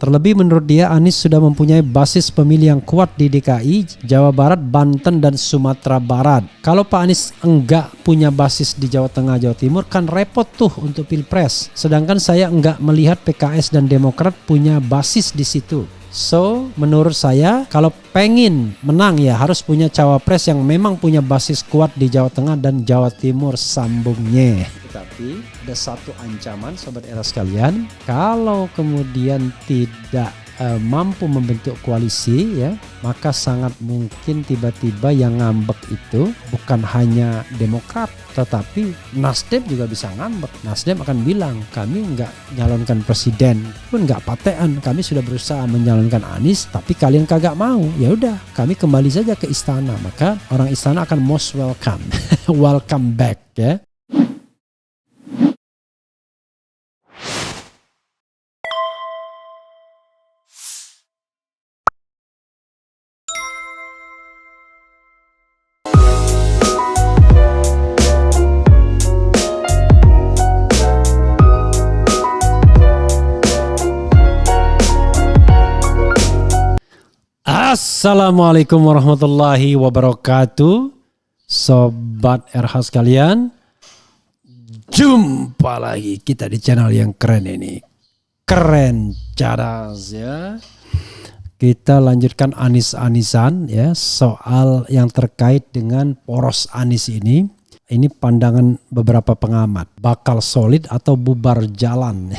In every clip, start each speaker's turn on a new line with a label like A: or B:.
A: Terlebih menurut dia Anies sudah mempunyai basis pemilih yang kuat di DKI, Jawa Barat, Banten dan Sumatera Barat. Kalau Pak Anies enggak punya basis di Jawa Tengah, Jawa Timur kan repot tuh untuk Pilpres. Sedangkan saya enggak melihat PKS dan Demokrat punya basis di situ. So, menurut saya kalau pengen menang ya harus punya cawapres yang memang punya basis kuat di Jawa Tengah dan Jawa Timur sambungnya. Tetapi ada satu ancaman Sobat Era sekalian, kalau kemudian tidak mampu membentuk koalisi ya, maka sangat mungkin tiba-tiba yang ngambek itu bukan hanya Demokrat, tetapi Nasdem juga bisa ngambek. Nasdem akan bilang kami nggak nyalonkan presiden pun nggak patean, kami sudah berusaha menyalonkan Anies tapi kalian kagak mau, ya udah kami kembali saja ke istana. Maka orang istana akan most welcome welcome back ya. Assalamualaikum warahmatullahi wabarakatuh. Sobat RH sekalian, jumpa lagi kita di channel yang keren ini. Keren cadas ya. Kita lanjutkan Anies-Anisan ya, soal yang terkait dengan poros Anies ini. Ini pandangan beberapa pengamat, bakal solid atau bubar jalan.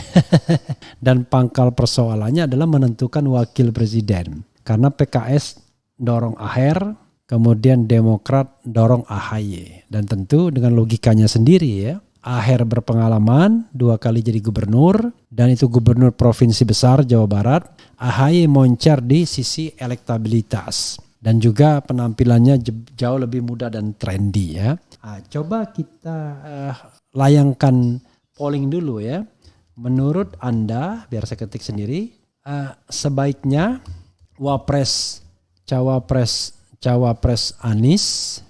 A: Dan pangkal persoalannya adalah menentukan wakil presiden. Karena PKS dorong AHR, kemudian Demokrat dorong AHY. Dan tentu dengan logikanya sendiri ya. AHR berpengalaman 2 kali jadi gubernur, dan itu gubernur provinsi besar Jawa Barat. AHY moncer di sisi elektabilitas. Dan juga penampilannya jauh lebih muda dan trendy ya. Nah, coba kita layangkan polling dulu ya. Menurut Anda, biar saya ketik sendiri, sebaiknya cawapres Anies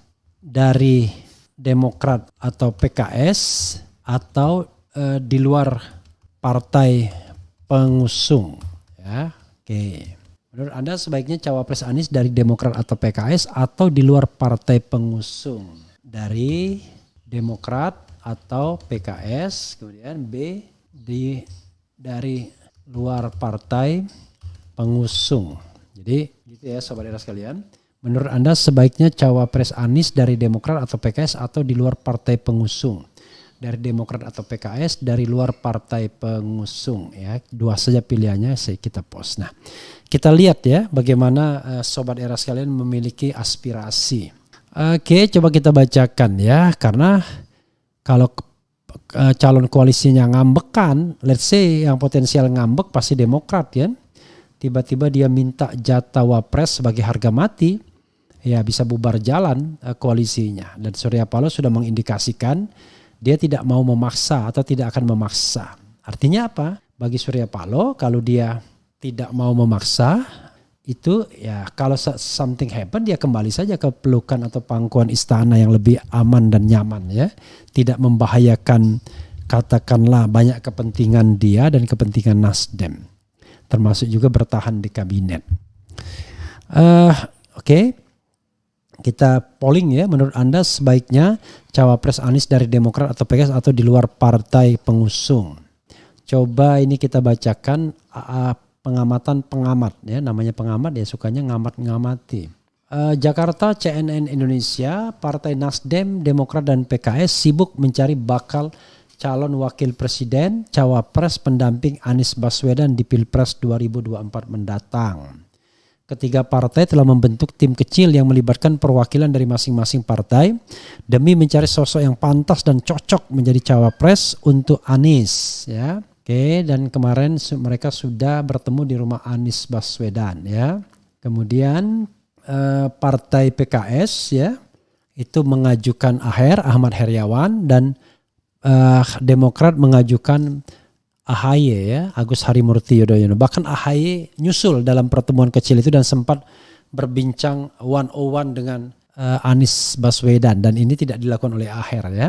A: dari Demokrat atau PKS atau di luar partai pengusung ya. Oke. Menurut Anda sebaiknya cawapres Anies dari Demokrat atau PKS atau di luar partai pengusung? Dari Demokrat atau PKS, kemudian B dari luar partai pengusung. Jadi gitu ya Sobat Era sekalian. Menurut Anda sebaiknya cawapres Anies dari Demokrat atau PKS atau di luar partai pengusung? Dari Demokrat atau PKS, dari luar partai pengusung ya. 2 saja pilihannya, kita post. Nah, kita lihat ya bagaimana Sobat Era sekalian memiliki aspirasi. Oke, coba kita bacakan ya. Karena kalau calon koalisinya ngambekan, let's say yang potensial ngambek pasti Demokrat ya. Tiba-tiba dia minta jatah wapres sebagai harga mati, ya bisa bubar jalan koalisinya. Dan Surya Paloh sudah mengindikasikan dia tidak mau memaksa atau tidak akan memaksa. Artinya apa? Bagi Surya Paloh kalau dia tidak mau memaksa, itu ya kalau something happen dia kembali saja ke pelukan atau pangkuan istana yang lebih aman dan nyaman ya. Tidak membahayakan katakanlah banyak kepentingan dia dan kepentingan Nasdem. Termasuk juga bertahan di kabinet. Oke. Kita polling ya, menurut Anda sebaiknya cawapres Anies dari Demokrat atau PKS atau di luar partai pengusung? Coba ini kita bacakan pengamatan pengamat ya, namanya pengamat ya sukanya ngamat-ngamati. Jakarta, CNN Indonesia, Partai Nasdem, Demokrat dan PKS sibuk mencari bakal calon wakil presiden, cawapres pendamping Anies Baswedan di Pilpres 2024 mendatang. Ketiga partai telah membentuk tim kecil yang melibatkan perwakilan dari masing-masing partai demi mencari sosok yang pantas dan cocok menjadi cawapres untuk Anies ya. Oke, dan kemarin mereka sudah bertemu di rumah Anies Baswedan ya. Kemudian partai PKS ya itu mengajukan AHR Ahmad Heriawan, dan Demokrat mengajukan AHY ya, Agus Harimurti Yudhoyono. Bahkan AHY nyusul dalam pertemuan kecil itu dan sempat berbincang one-on-one dengan Anies Baswedan, dan ini tidak dilakukan oleh AHR ya.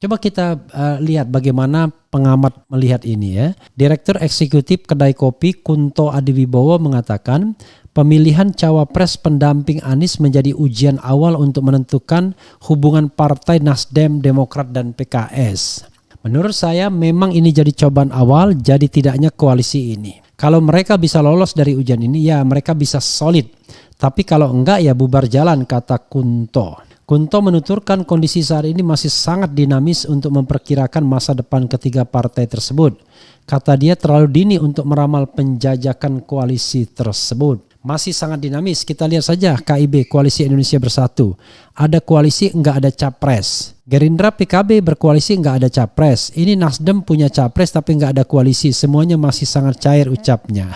A: Coba kita lihat bagaimana pengamat melihat ini ya. Direktur Eksekutif Kedai Kopi Kunto Adiwibowo mengatakan pemilihan cawapres pendamping Anies menjadi ujian awal untuk menentukan hubungan partai Nasdem, Demokrat, dan PKS. Menurut saya memang ini jadi cobaan awal, jadi tidaknya koalisi ini. Kalau mereka bisa lolos dari ujian ini ya mereka bisa solid. Tapi kalau enggak ya bubar jalan, kata Kunto. Kunto menuturkan kondisi saat ini masih sangat dinamis untuk memperkirakan masa depan ketiga partai tersebut. Kata dia terlalu dini untuk meramal penjajakan koalisi tersebut. Masih sangat dinamis. Kita lihat saja KIB, Koalisi Indonesia Bersatu. Ada koalisi enggak ada capres. Gerindra PKB berkoalisi enggak ada capres. Ini Nasdem punya capres tapi enggak ada koalisi. Semuanya masih sangat cair ucapnya.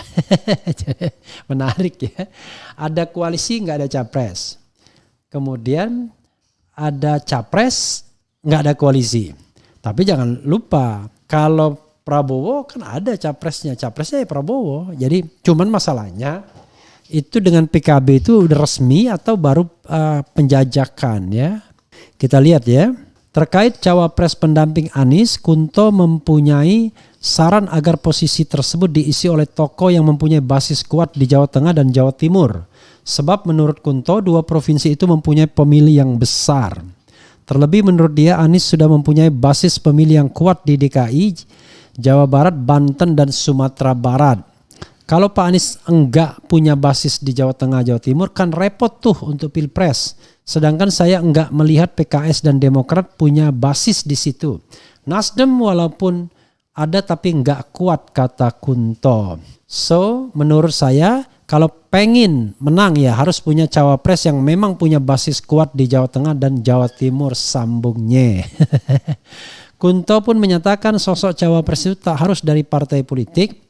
A: Menarik ya. Ada koalisi enggak ada capres. Kemudian ada capres enggak ada koalisi. Tapi jangan lupa kalau Prabowo kan ada capresnya. Capresnya ya Prabowo. Jadi cuman masalahnya itu dengan PKB itu udah resmi atau baru penjajakan ya. Kita lihat ya. Terkait cawapres pendamping Anies, Kunto mempunyai saran agar posisi tersebut diisi oleh tokoh yang mempunyai basis kuat di Jawa Tengah dan Jawa Timur. Sebab menurut Kunto, dua provinsi itu mempunyai pemilih yang besar. Terlebih menurut dia Anies sudah mempunyai basis pemilih yang kuat di DKI, Jawa Barat, Banten, dan Sumatera Barat. Kalau Pak Anies enggak punya basis di Jawa Tengah, Jawa Timur kan repot tuh untuk Pilpres. Sedangkan saya enggak melihat PKS dan Demokrat punya basis di situ. Nasdem walaupun ada tapi enggak kuat, kata Kunto. So menurut saya kalau pengen menang ya harus punya cawapres yang memang punya basis kuat di Jawa Tengah dan Jawa Timur, sambungnya. Kunto pun menyatakan sosok cawapres itu tak harus dari partai politik.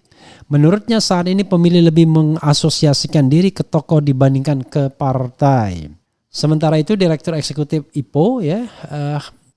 A: Menurutnya saat ini pemilih lebih mengasosiasikan diri ke tokoh dibandingkan ke partai. Sementara itu Direktur Eksekutif IPO ya,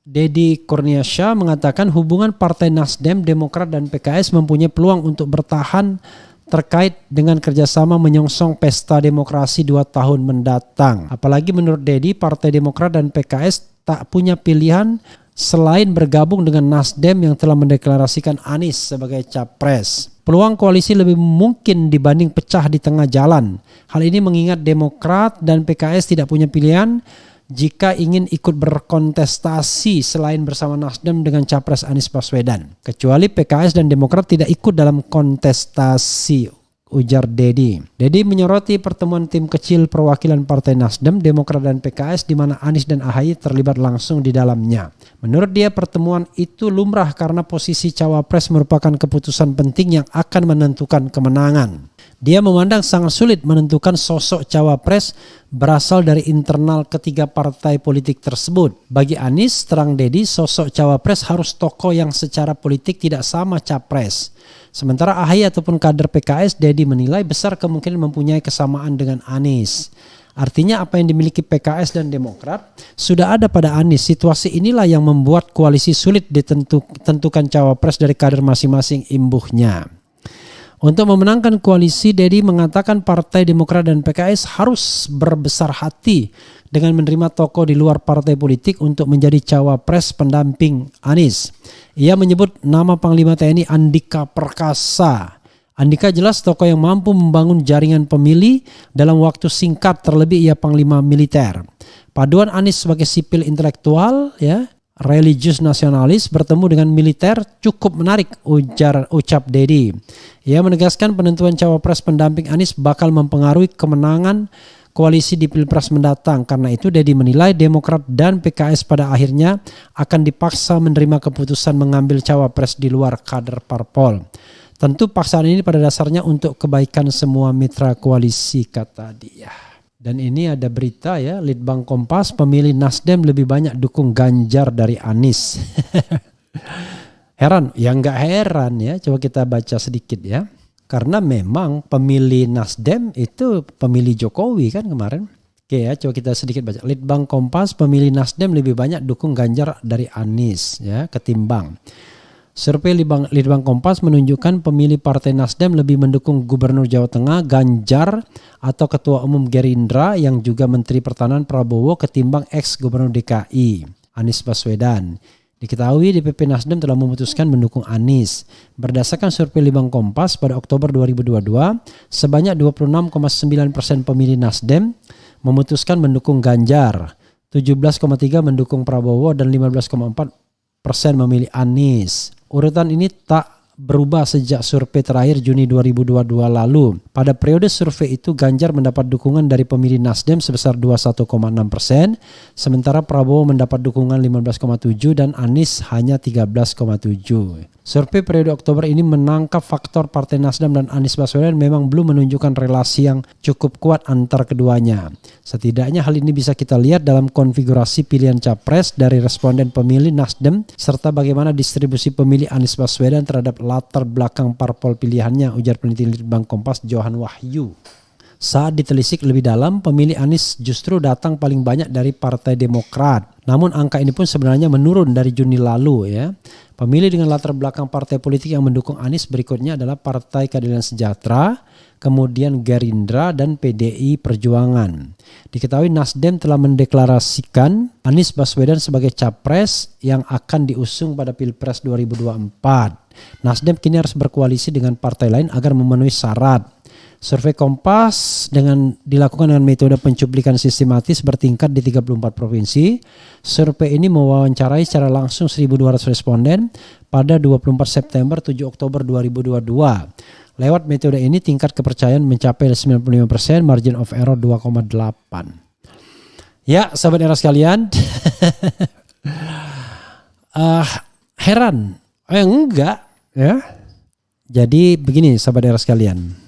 A: Deddy Kurniasha mengatakan hubungan partai Nasdem, Demokrat, dan PKS mempunyai peluang untuk bertahan terkait dengan kerjasama menyongsong pesta demokrasi 2 tahun mendatang. Apalagi menurut Deddy, Partai Demokrat dan PKS tak punya pilihan selain bergabung dengan Nasdem yang telah mendeklarasikan Anies sebagai capres. Peluang koalisi lebih mungkin dibanding pecah di tengah jalan. Hal ini mengingat Demokrat dan PKS tidak punya pilihan jika ingin ikut berkontestasi selain bersama Nasdem dengan capres Anies Baswedan. Kecuali PKS dan Demokrat tidak ikut dalam kontestasi, ujar Deddy. Deddy menyoroti pertemuan tim kecil perwakilan Partai Nasdem, Demokrat, dan PKS di mana Anies dan AHY terlibat langsung di dalamnya. Menurut dia pertemuan itu lumrah karena posisi cawapres merupakan keputusan penting yang akan menentukan kemenangan. Dia memandang sangat sulit menentukan sosok cawapres berasal dari internal ketiga partai politik tersebut. Bagi Anies, terang Deddy, sosok cawapres harus tokoh yang secara politik tidak sama capres. Sementara AHY ataupun kader PKS, Deddy menilai besar kemungkinan mempunyai kesamaan dengan Anies. Artinya apa yang dimiliki PKS dan Demokrat sudah ada pada Anies. Situasi inilah yang membuat koalisi sulit ditentukan cawapres dari kader masing-masing imbuhnya. Untuk memenangkan koalisi, Deddy mengatakan Partai Demokrat dan PKS harus berbesar hati dengan menerima tokoh di luar partai politik untuk menjadi cawapres pendamping Anies. Ia menyebut nama Panglima TNI Andika Perkasa. Andika jelas tokoh yang mampu membangun jaringan pemilih dalam waktu singkat, terlebih ia Panglima Militer. Paduan Anies sebagai sipil intelektual ya, religius nasionalis bertemu dengan militer cukup menarik, ucap Deddy. Ia menegaskan penentuan cawapres pendamping Anies bakal mempengaruhi kemenangan koalisi di Pilpres mendatang. Karena itu Deddy menilai Demokrat dan PKS pada akhirnya akan dipaksa menerima keputusan mengambil cawapres di luar kader parpol. Tentu paksaan ini pada dasarnya untuk kebaikan semua mitra koalisi, kata dia. Dan ini ada berita ya, Litbang Kompas, pemilih Nasdem lebih banyak dukung Ganjar dari Anies. Heran? Ya enggak heran ya, coba kita baca sedikit ya. Karena memang pemilih Nasdem itu pemilih Jokowi kan kemarin. Oke ya, coba kita sedikit baca. Litbang Kompas, pemilih Nasdem lebih banyak dukung Ganjar dari Anies ya, ketimbang. Survei Litbang Kompas menunjukkan pemilih Partai Nasdem lebih mendukung Gubernur Jawa Tengah Ganjar atau Ketua Umum Gerindra yang juga Menteri Pertahanan Prabowo ketimbang ex-Gubernur DKI Anies Baswedan. Diketahui DPP Nasdem telah memutuskan mendukung Anies. Berdasarkan survei Litbang Kompas pada Oktober 2022, sebanyak 26,9% pemilih Nasdem memutuskan mendukung Ganjar, 17,3% mendukung Prabowo, dan 15,4% memilih Anies. Urutan ini tak berubah sejak survei terakhir Juni 2022 lalu. Pada periode survei itu Ganjar mendapat dukungan dari pemilih Nasdem sebesar 21,6%, sementara Prabowo mendapat dukungan 15,7% dan Anies hanya 13,7%. Survei periode Oktober ini menangkap faktor Partai Nasdem dan Anies Baswedan memang belum menunjukkan relasi yang cukup kuat antar keduanya. Setidaknya hal ini bisa kita lihat dalam konfigurasi pilihan capres dari responden pemilih Nasdem serta bagaimana distribusi pemilih Anies Baswedan terhadap latar belakang parpol pilihannya, ujar peneliti Litbang Kompas Johan Wahyu. Saat ditelisik lebih dalam, pemilih Anies justru datang paling banyak dari Partai Demokrat. Namun angka ini pun sebenarnya menurun dari Juni lalu ya. Pemilih dengan latar belakang partai politik yang mendukung Anies berikutnya adalah Partai Keadilan Sejahtera, kemudian Gerindra dan PDI Perjuangan. Diketahui Nasdem telah mendeklarasikan Anies Baswedan sebagai capres yang akan diusung pada Pilpres 2024. Nasdem kini harus berkoalisi dengan partai lain agar memenuhi syarat. Survei Kompas dilakukan dengan metode pencuplikan sistematis bertingkat di 34 provinsi. Survei ini mewawancarai secara langsung 1.200 responden pada 24 September 7 Oktober 2022. Lewat metode ini tingkat kepercayaan mencapai 95%, margin of error 2,8. Ya, sahabat era sekalian. Heran? Enggak ya. Jadi begini sahabat era sekalian.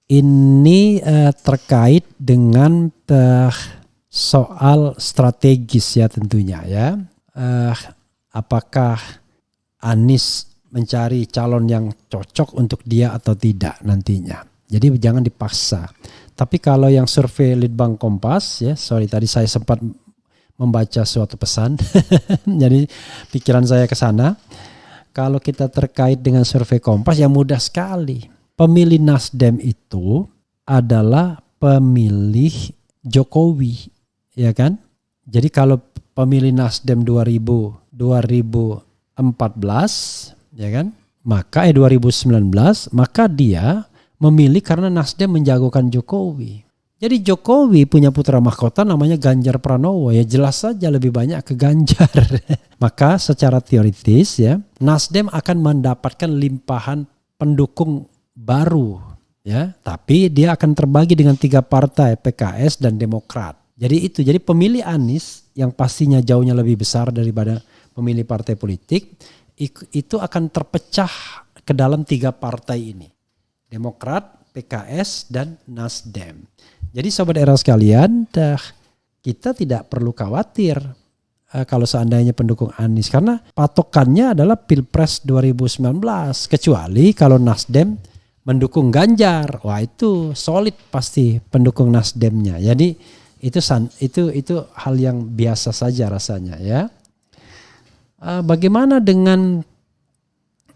A: Ini terkait dengan soal strategis ya tentunya ya. Apakah Anies mencari calon yang cocok untuk dia atau tidak nantinya. Jadi jangan dipaksa. Tapi kalau yang survei Litbang Kompas ya, tadi saya sempat membaca suatu pesan. Jadi pikiran saya ke sana. Kalau kita terkait dengan survei Kompas ya mudah sekali. Pemilih Nasdem itu adalah pemilih Jokowi, ya kan? Jadi kalau pemilih Nasdem 2014, ya kan? Maka 2019, maka dia memilih karena Nasdem menjagokan Jokowi. Jadi Jokowi punya putra mahkota namanya Ganjar Pranowo, ya jelas saja lebih banyak ke Ganjar. Maka secara teoritis ya, Nasdem akan mendapatkan limpahan pendukung baru ya, tapi dia akan terbagi dengan 3 partai PKS dan Demokrat. Jadi pemilih Anies yang pastinya jauhnya lebih besar daripada pemilih partai politik itu akan terpecah ke dalam 3 partai ini. Demokrat, PKS dan Nasdem. Jadi sahabat era sekalian, kita tidak perlu khawatir kalau seandainya pendukung Anies karena patokannya adalah Pilpres 2019, kecuali kalau Nasdem mendukung Ganjar, wah itu solid pasti pendukung Nasdemnya. Jadi itu hal yang biasa saja rasanya ya. Bagaimana dengan,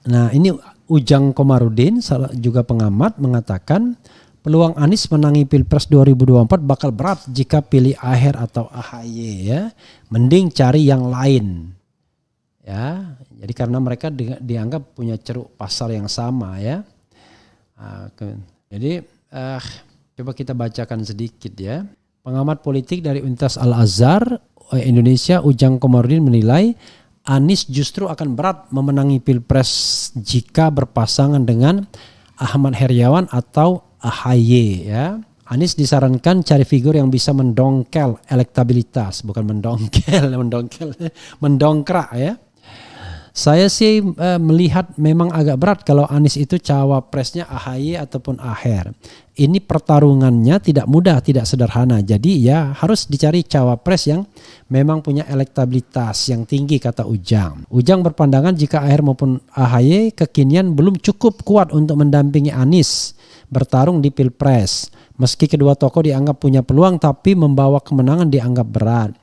A: nah ini Ujang Komarudin juga pengamat mengatakan peluang Anies menangi Pilpres 2024 bakal berat jika pilih Aher atau AHY ya. Mending cari yang lain ya. Jadi karena mereka dianggap punya ceruk pasar yang sama ya. Jadi coba kita bacakan sedikit ya. Pengamat politik dari Universitas Al-Azhar Indonesia Ujang Komarudin menilai Anies justru akan berat memenangi Pilpres jika berpasangan dengan Ahmad Heriawan atau AHY ya. Anies disarankan cari figur yang bisa mendongkel elektabilitas, bukan mendongkrak ya. Saya sih melihat memang agak berat kalau Anies itu cawapresnya AHY ataupun Aher. Ini pertarungannya tidak mudah, tidak sederhana. Jadi ya harus dicari cawapres yang memang punya elektabilitas yang tinggi, kata Ujang. Ujang berpandangan jika Aher maupun AHY kekinian belum cukup kuat untuk mendampingi Anies bertarung di Pilpres. Meski kedua tokoh dianggap punya peluang, tapi membawa kemenangan dianggap berat.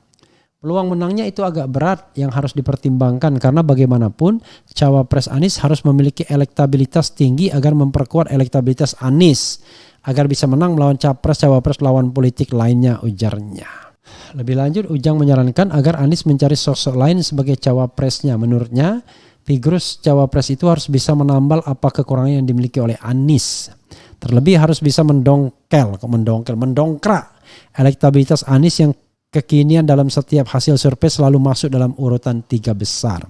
A: Peluang menangnya itu agak berat yang harus dipertimbangkan karena bagaimanapun cawapres Anies harus memiliki elektabilitas tinggi agar memperkuat elektabilitas Anies agar bisa menang melawan capres-cawapres lawan politik lainnya, ujarnya. Lebih lanjut, Ujang menyarankan agar Anies mencari sosok lain sebagai cawapresnya. Menurutnya, figur cawapres itu harus bisa menambal apa kekurangan yang dimiliki oleh Anies. Terlebih harus bisa mendongkrak elektabilitas Anies yang kekinian dalam setiap hasil survei selalu masuk dalam urutan 3 besar.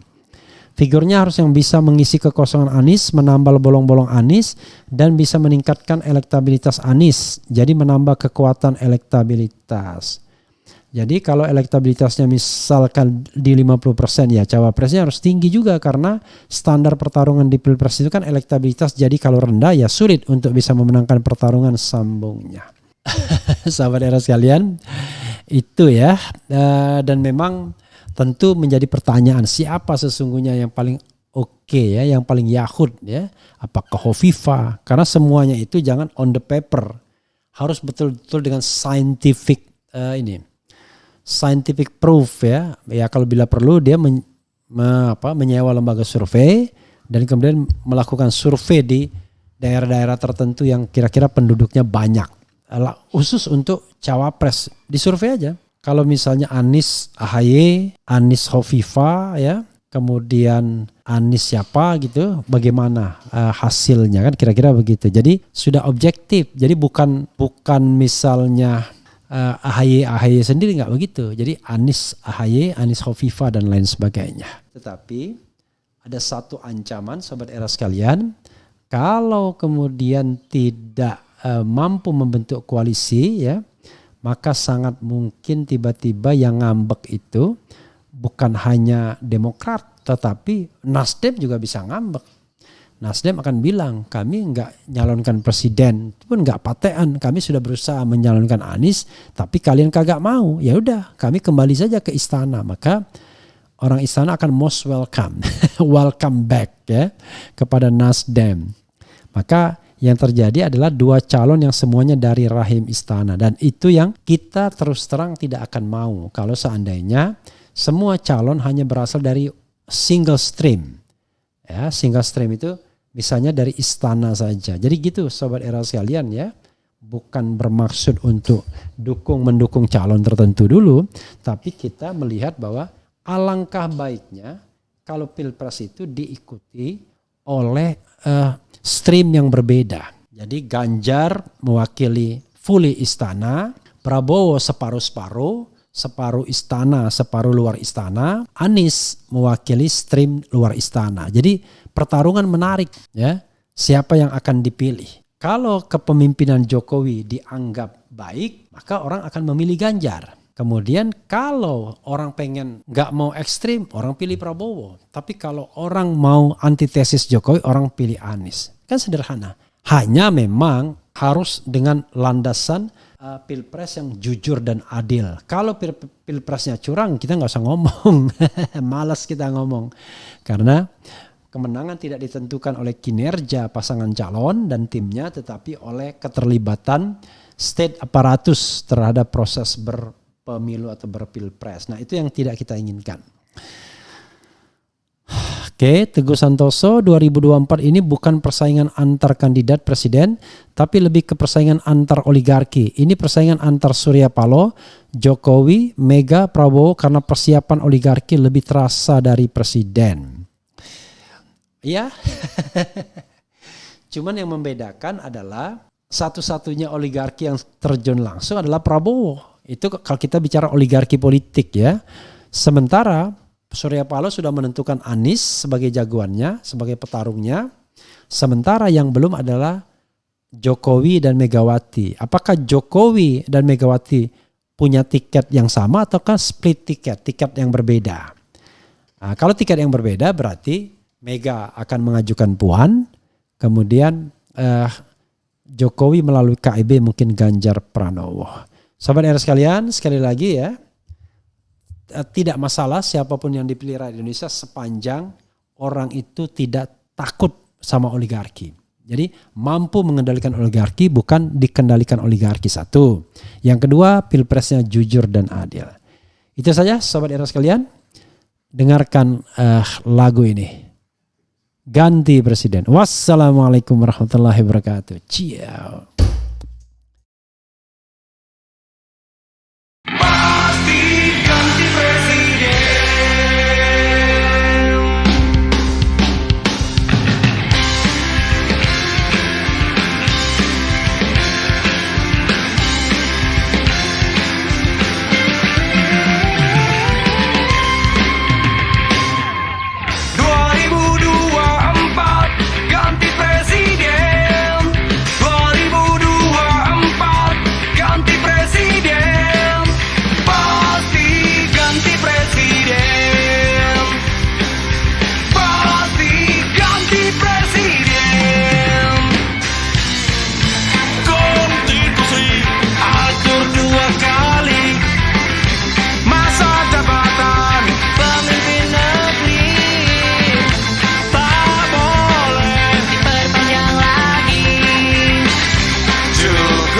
A: Figurnya harus yang bisa mengisi kekosongan Anies, menambal bolong-bolong Anies, dan bisa meningkatkan elektabilitas Anies. Jadi menambah kekuatan elektabilitas. Jadi kalau elektabilitasnya misalkan di 50%, ya cawapresnya harus tinggi juga, karena standar pertarungan di Pilpres itu kan elektabilitas. Jadi kalau rendah ya sulit untuk bisa memenangkan pertarungan sambungnya. Sahabat era sekalian, itu ya. Dan memang tentu menjadi pertanyaan, siapa sesungguhnya yang paling oke ya, yang paling yahud ya? Apakah Hovifah? Karena semuanya itu jangan on the paper, harus betul-betul dengan scientific proof ya. Ya kalau bila perlu dia menyewa lembaga survei dan kemudian melakukan survei di daerah-daerah tertentu yang kira-kira penduduknya banyak. Khusus untuk cawapres, disurvei aja. Kalau misalnya Anies AHY, Anies Hovifah ya, kemudian Anies siapa gitu, bagaimana hasilnya, kan kira-kira begitu. Jadi sudah objektif. Jadi bukan misalnya AHY sendiri, nggak begitu. Jadi Anies AHY, Anies Hovifah dan lain sebagainya. Tetapi ada satu ancaman sobat era sekalian, kalau kemudian tidak mampu membentuk koalisi ya, maka sangat mungkin tiba-tiba yang ngambek itu bukan hanya Demokrat, tetapi Nasdem juga bisa ngambek. Nasdem akan bilang, kami nggak nyalonkan presiden, pun nggak patean, kami sudah berusaha menyalonkan Anies, tapi kalian kagak mau. Ya udah, kami kembali saja ke istana. Maka orang istana akan most welcome, welcome back ya kepada Nasdem. Maka yang terjadi adalah 2 calon yang semuanya dari rahim istana, dan itu yang kita terus terang tidak akan mau kalau seandainya semua calon hanya berasal dari single stream. Ya, single stream itu misalnya dari istana saja. Jadi gitu sobat era sekalian ya. Bukan bermaksud untuk mendukung calon tertentu dulu, tapi kita melihat bahwa alangkah baiknya kalau Pilpres itu diikuti oleh stream yang berbeda. Jadi Ganjar mewakili fully istana, Prabowo separuh istana, separuh luar istana, Anies mewakili stream luar istana. Jadi pertarungan menarik ya, siapa yang akan dipilih. Kalau kepemimpinan Jokowi dianggap baik, maka orang akan memilih Ganjar. Kemudian kalau orang pengen nggak mau ekstrim, orang pilih Prabowo. Tapi kalau orang mau antitesis Jokowi, orang pilih Anies. Kan sederhana. Hanya memang harus dengan landasan Pilpres yang jujur dan adil. Kalau Pilpresnya curang, kita nggak usah ngomong. Malas kita ngomong. Karena kemenangan tidak ditentukan oleh kinerja pasangan calon dan timnya, tetapi oleh keterlibatan state apparatus terhadap proses berpemilu atau berpilpres. Nah itu yang tidak kita inginkan. Oke, Teguh Santoso, 2024 ini bukan persaingan antar kandidat presiden, tapi lebih ke persaingan antar oligarki. Ini persaingan antar Surya Paloh, Jokowi, Mega, Prabowo, karena persiapan oligarki lebih terasa dari presiden. Ya, cuman yang membedakan adalah satu-satunya oligarki yang terjun langsung adalah Prabowo. Itu kalau kita bicara oligarki politik ya. Sementara Surya Paloh sudah menentukan Anies sebagai jagoannya, sebagai petarungnya. Sementara yang belum adalah Jokowi dan Megawati. Apakah Jokowi dan Megawati punya tiket yang sama ataukah split tiket yang berbeda? Nah, kalau tiket yang berbeda berarti Mega akan mengajukan Puan, kemudian Jokowi melalui KIB mungkin Ganjar Pranowo. Sahabat era sekalian, sekali lagi ya, tidak masalah siapapun yang dipilih rakyat Indonesia sepanjang orang itu tidak takut sama oligarki. Jadi mampu mengendalikan oligarki, bukan dikendalikan oligarki. Satu. Yang kedua, pilpresnya jujur dan adil. Itu saja sahabat era sekalian. Dengarkan lagu ini. Ganti presiden. Wassalamualaikum warahmatullahi wabarakatuh. Ciao.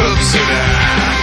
B: cukup sudah.